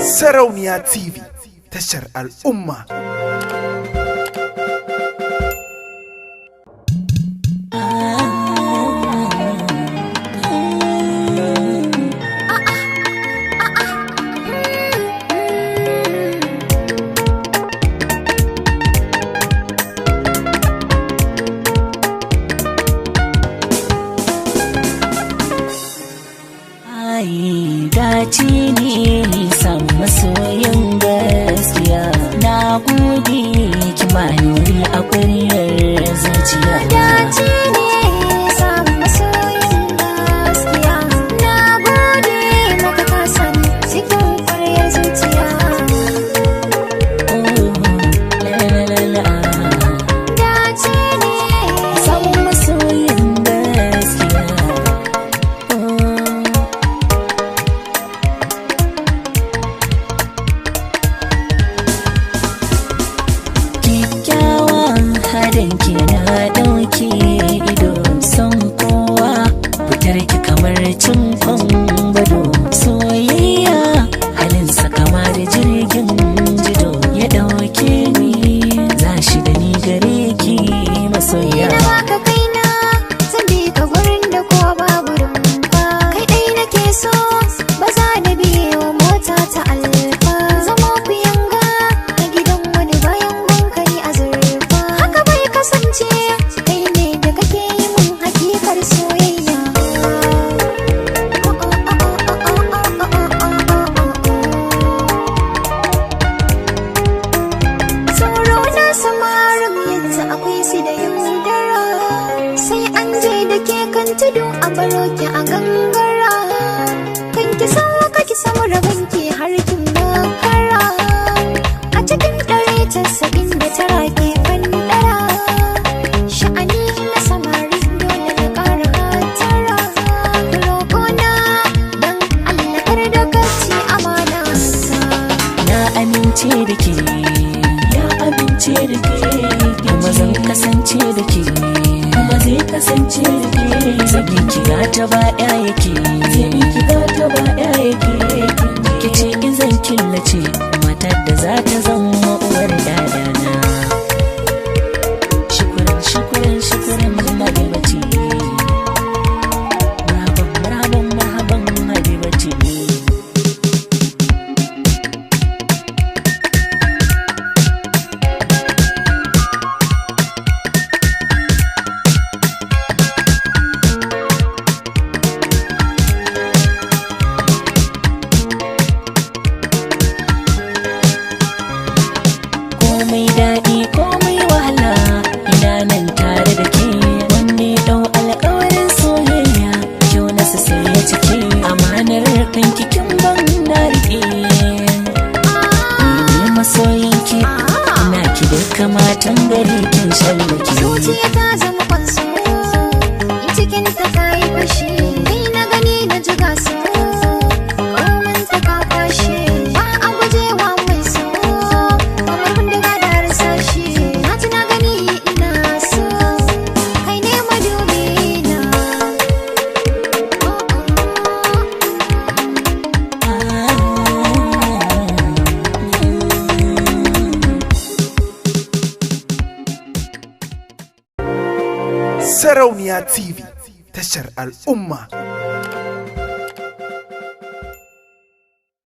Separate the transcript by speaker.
Speaker 1: Sarauniya TV, tashar al'umma.
Speaker 2: Dace ne san masoyin gaskiya, na gode ki manuri a ƙuryar zuciya.
Speaker 3: Dace ne san masoyin gaskiya, na gode maka ka san cikin ƙuryar zuciya. Dace ne
Speaker 2: san masoyin gaskiya. Hadanki na ɗauke ido, son kowa fitar ki kamar cin bado. Soyayya halinsa kama da jirgin jido, ya ɗauke ni za shi da ni gare ki masoya.
Speaker 3: ina baka kaina zan bi ka gurin da kowa babu rumfa. Kai ɗai nake so ba za da biye wa mota ta alfa. Zama ku yanga a gidan wani bayan bankari a zurfa. Haka bai kasance kai ne da kake yi mun hakikar soyayya. Sauro na samarin yadda akwai su da yaudara, sai an je da ke kan tudu a baro ki a gangara. Kan ki sauka ki samu rabon ki har kin makara. A cikin 199 ke fandara, sha'ani na samari dole na ƙara hatara. Roƙona don Allah kar da gaci amana ta.
Speaker 2: Na amince da ke, ya amince da ke, kuma zan kasance da ke, kuma zai kasance da ke. Zagin ki ta ba ya yake, zagin ki ta ba ya yake. Ki ce in zan killace matar da za ta zama uwar dadana. Shukuran shukuran shukuran habibati, marhaban marhaban marhaban habibati. Komai daɗi komai wahala, ina nan tare da ke. Wanne ɗau alƙawarin soyayya, kyau na sai ya cike. Amanar kan kikin ban na riƙe, ni masoyinki, ina ki duka matan gari kin shallake.
Speaker 3: Zuciya ta zama kwanso, cikin ta kayi fashi. Ni na gani na ji gaso, komin ta ka kwashe. Ba a gujewa mai so, kamar bindiga da harsashi. Na ji na gani ina so, kai ne madubi na.
Speaker 1: Sarauniya TV, tashar al'umma.